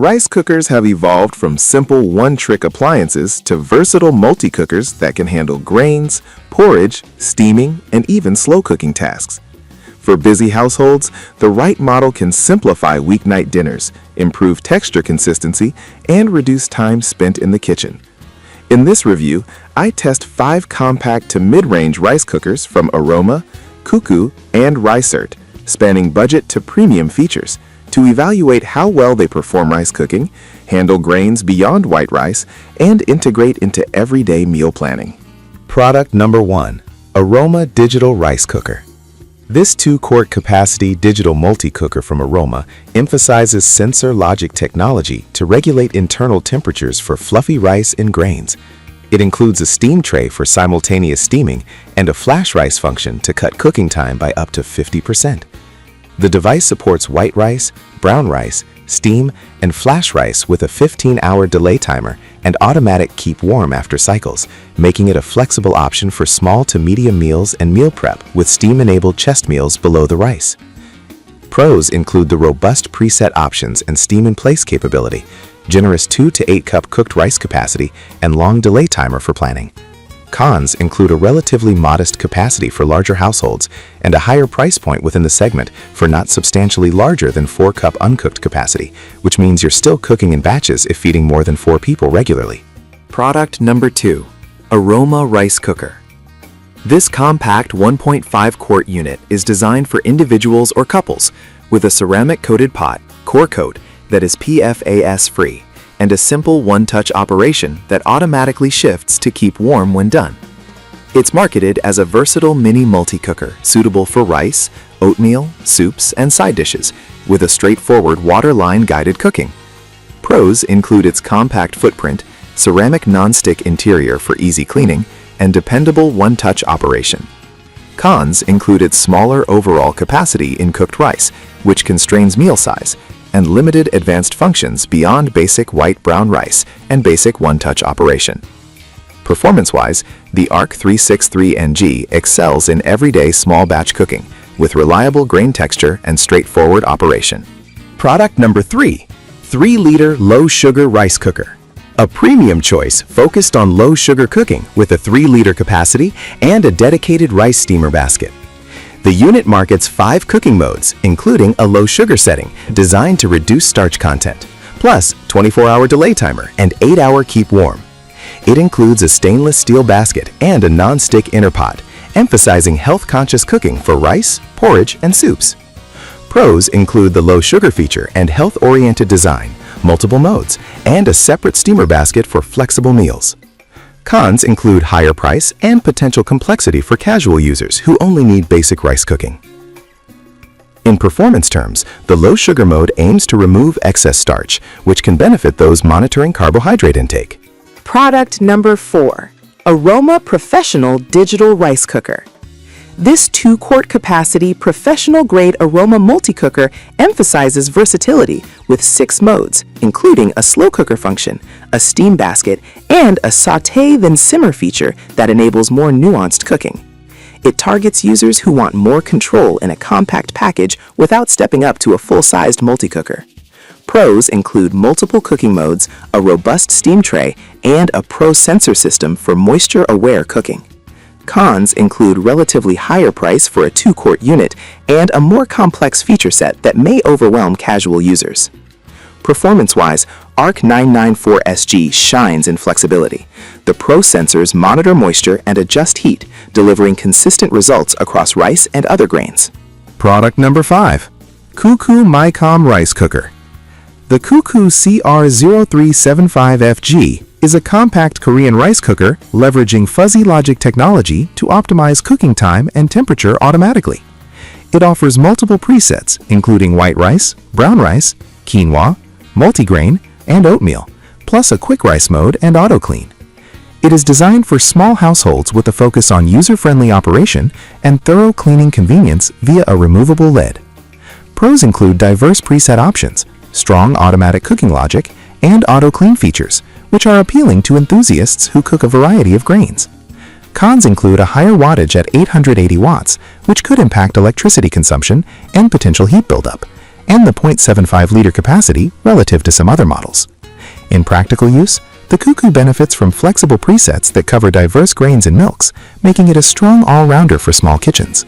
Rice cookers have evolved from simple one-trick appliances to versatile multi-cookers that can handle grains, porridge, steaming, and even slow-cooking tasks. For busy households, the right model can simplify weeknight dinners, improve texture consistency, and reduce time spent in the kitchen. In this review, I test 5 compact to mid-range rice cookers from Aroma, Cuckoo, and Ricert, spanning budget to premium features, to evaluate how well they perform rice cooking, handle grains beyond white rice, and integrate into everyday meal planning. Product number 1. Aroma Digital Rice Cooker. This 2-quart capacity digital multi-cooker from Aroma emphasizes sensor logic technology to regulate internal temperatures for fluffy rice and grains. It includes a steam tray for simultaneous steaming and a flash rice function to cut cooking time by up to 50%. The device supports white rice, brown rice, steam, and flash rice with a 15-hour delay timer and automatic keep warm after cycles, making it a flexible option for small to medium meals and meal prep with steam-enabled chest meals below the rice. Pros include the robust preset options and steam-in-place capability, generous 2 to 8 cup cooked rice capacity, and long delay timer for planning. Cons include a relatively modest capacity for larger households and a higher price point within the segment for not substantially larger than 4-cup uncooked capacity, which means you're still cooking in batches if feeding more than 4 people regularly. Product number 2. Aroma Rice Cooker. This compact 1.5-quart unit is designed for individuals or couples with a ceramic-coated pot, core coat, that is PFAS-free, and a simple one-touch operation that automatically shifts to keep warm when done. It's marketed as a versatile mini multi-cooker suitable for rice, oatmeal, soups, and side dishes, with a straightforward water-line guided cooking. Pros include its compact footprint, ceramic non-stick interior for easy cleaning, and dependable one-touch operation. Cons include its smaller overall capacity in cooked rice, which constrains meal size, and limited advanced functions beyond basic white-brown rice and basic one-touch operation. Performance-wise, the ARC 363NG excels in everyday small batch cooking with reliable grain texture and straightforward operation. Product number 3. 3-liter low-sugar rice cooker. A premium choice focused on low-sugar cooking with a 3-liter capacity and a dedicated rice steamer basket. The unit markets 5 cooking modes, including a low-sugar setting designed to reduce starch content, plus 24-hour delay timer and 8-hour keep warm. It includes a stainless steel basket and a non-stick inner pot, emphasizing health-conscious cooking for rice, porridge, and soups. Pros include the low-sugar feature and health-oriented design, multiple modes, and a separate steamer basket for flexible meals. Cons include higher price and potential complexity for casual users who only need basic rice cooking. In performance terms, the low-sugar mode aims to remove excess starch, which can benefit those monitoring carbohydrate intake. Product number 4. Aroma Professional Digital Rice Cooker. This 2-quart capacity professional-grade Aroma multi-cooker emphasizes versatility with 6 modes, including a slow cooker function, a steam basket, and a sauté then simmer feature that enables more nuanced cooking. It targets users who want more control in a compact package without stepping up to a full-sized multi-cooker. Pros include multiple cooking modes, a robust steam tray, and a Pro sensor system for moisture-aware cooking. Cons include relatively higher price for a 2-quart unit and a more complex feature set that may overwhelm casual users. Performance-wise, ARC 994SG shines in flexibility. The Pro sensors monitor moisture and adjust heat, delivering consistent results across rice and other grains. Product number 5. Cuckoo Micom Rice Cooker. The Cuckoo CR0375FG is a compact Korean rice cooker leveraging fuzzy logic technology to optimize cooking time and temperature automatically. It offers multiple presets, including white rice, brown rice, quinoa, multigrain, and oatmeal, plus a quick rice mode and auto clean. It is designed for small households with a focus on user-friendly operation and thorough cleaning convenience via a removable lid. Pros include diverse preset options, strong automatic cooking logic, and auto clean features, which are appealing to enthusiasts who cook a variety of grains. Cons include a higher wattage at 880 watts, which could impact electricity consumption and potential heat buildup, and the 0.75-liter capacity relative to some other models. In practical use, the Cuckoo benefits from flexible presets that cover diverse grains and milks, making it a strong all-rounder for small kitchens.